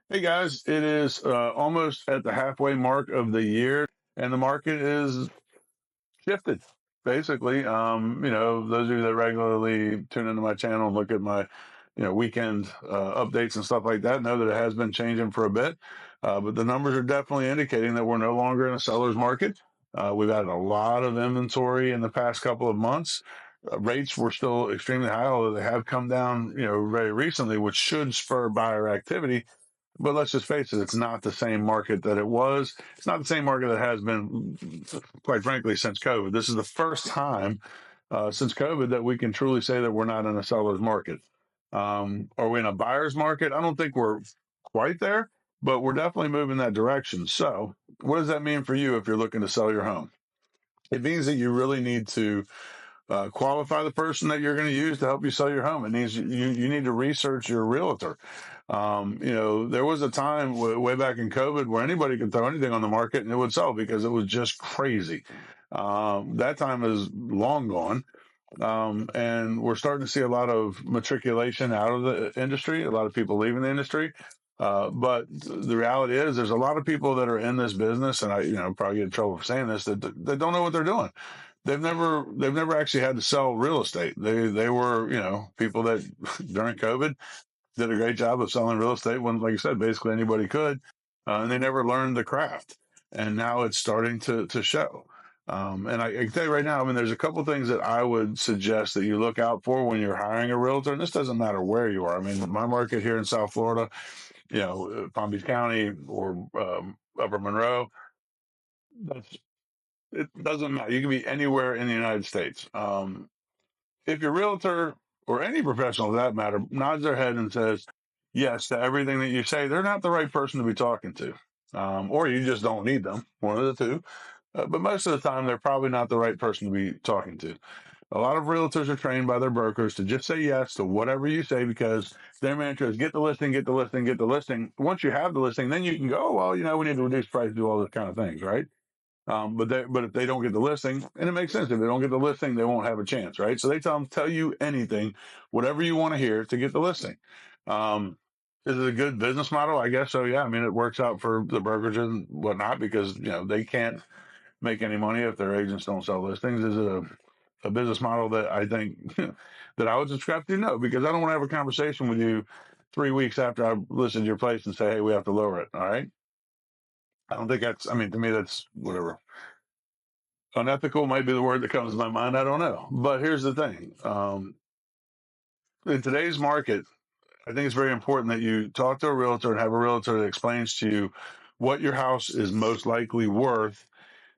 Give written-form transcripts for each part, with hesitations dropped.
Hey guys, it is almost at the halfway mark of the year, and the market is shifted. Basically, those of you that regularly tune into my channel and look at my, weekend updates and stuff like that know that it has been changing for a bit. But the numbers are definitely indicating that we're no longer in a seller's market. We've had a lot of inventory in the past couple of months. Rates were still extremely high, although they have come down, very recently, which should spur buyer activity. But let's just face it, it's not the same market that it was. It's not the same market that has been, quite frankly, since COVID. This is the first time since COVID that we can truly say that we're not in a seller's market. Are we in a buyer's market? I don't think we're quite there, but we're definitely moving that direction. So, what does that mean for you if you're looking to sell your home? It means that you really need to qualify the person that you're going to use to help you sell your home. It needs you need to research your realtor. There was a time way back in COVID where anybody could throw anything on the market and it would sell because it was just crazy. That time is long gone. And we're starting to see a lot of matriculation out of the industry, a lot of people leaving the industry. But the reality is there's a lot of people that are in this business, and I, probably get in trouble for saying this, that don't know what they're doing. They've never actually had to sell real estate. They were, people that during COVID did a great job of selling real estate when, like I said, basically anybody could, and they never learned the craft. And now it's starting to show. And I can tell you right now, I mean, there's a couple things that I would suggest that you look out for when you're hiring a realtor. And this doesn't matter where you are. I mean, my market here in South Florida, Palm Beach County or Upper Monroe, that's it doesn't matter. You can be anywhere in the United States. If your realtor or any professional for that matter nods their head and says yes to everything that you say, they're not the right person to be talking to. Or you just don't need them, one of the two. But most of the time, they're probably not the right person to be talking to. A lot of realtors are trained by their brokers to just say yes to whatever you say because their mantra is get the listing, get the listing, get the listing. Once you have the listing, then you can go, oh, well, we need to reduce price, do all those kind of things, right? But if they don't get the listing, and it makes sense, if they don't get the listing, they won't have a chance, right? So they tell you anything, whatever you want to hear to get the listing. Um, is it a good business model? I guess so. Yeah. I mean, it works out for the brokers and whatnot because they can't make any money if their agents don't sell listings. Is it a business model that I think that I would subscribe to? No, because I don't want to have a conversation with you 3 weeks after I've listed your place and say, hey, we have to lower it. All right. I don't think that's. I mean, to me, that's whatever. Unethical might be the word that comes to my mind. I don't know. But here's the thing. In today's market, I think it's very important that you talk to a realtor and have a realtor that explains to you what your house is most likely worth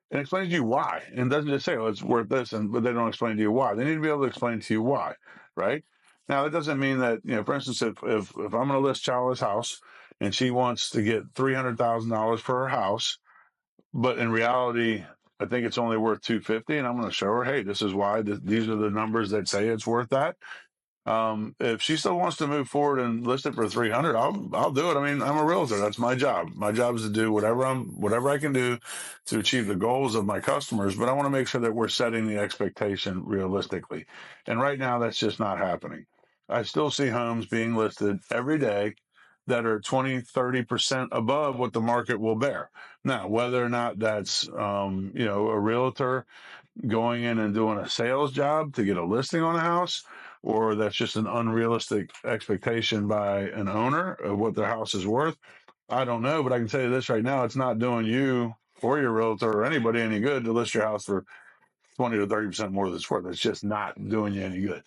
and explains to you why. And doesn't just say, oh, it's worth this, but they don't explain to you why. They need to be able to explain to you why, right? Now, that doesn't mean that, for instance, if I'm going to list Chala's house and she wants to get $300,000 for her house, but in reality, I think it's only worth 250, and I'm going to show her, hey, this is why. These are the numbers that say it's worth that. If she still wants to move forward and list it for 300, I'll do it. I mean, I'm a realtor. That's my job. My job is to do whatever I can do to achieve the goals of my customers. But I want to make sure that we're setting the expectation realistically. And right now, that's just not happening. I still see homes being listed every day that are 20, 30% above what the market will bear. Now, whether or not that's, a realtor going in and doing a sales job to get a listing on a house, or that's just an unrealistic expectation by an owner of what their house is worth. I don't know, but I can tell you this right now: it's not doing you or your realtor or anybody any good to list your house for 20 to 30% more than it's worth. It's just not doing you any good.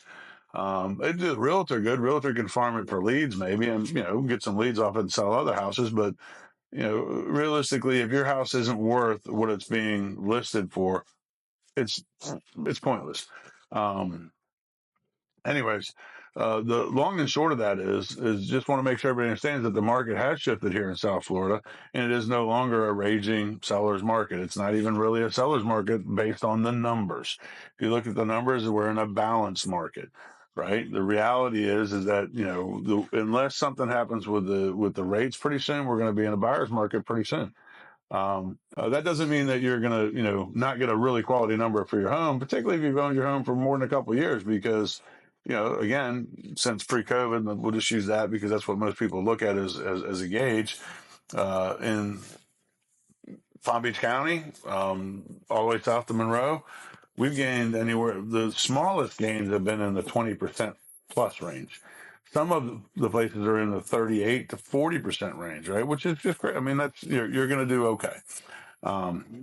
It did realtor good. Realtor can farm it for leads, maybe, and get some leads off it and sell other houses. But realistically, if your house isn't worth what it's being listed for, it's it's pointless. Um, Anyways, the long and short of that is just want to make sure everybody understands that the market has shifted here in South Florida, and it is no longer a raging seller's market. It's not even really a seller's market based on the numbers. If you look at the numbers, we're in a balanced market, right? The reality is that unless something happens with the rates pretty soon, we're going to be in a buyer's market pretty soon. That doesn't mean that you're going to, not get a really quality number for your home, particularly if you've owned your home for more than a couple of years, because again, since pre-COVID, we'll just use that because that's what most people look at as a gauge. In Palm Beach County, all the way south to Monroe, we've gained anywhere. The smallest gains have been in the 20% plus range. Some of the places are in the 38 to 40% range, right? Which is just great. I mean, that's you're going to do okay.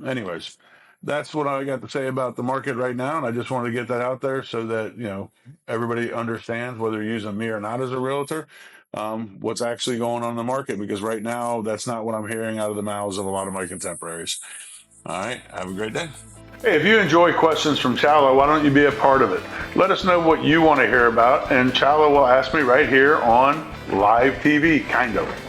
Anyways, that's what I got to say about the market right now, and I just wanted to get that out there so that everybody understands, whether you're using me or not as a realtor, what's actually going on in the market. Because right now, that's not what I'm hearing out of the mouths of a lot of my contemporaries. All right, have a great day. Hey, if you enjoy Questions from Chalo, why don't you be a part of it? Let us know what you want to hear about, and Chalo will ask me right here on live TV, kind of.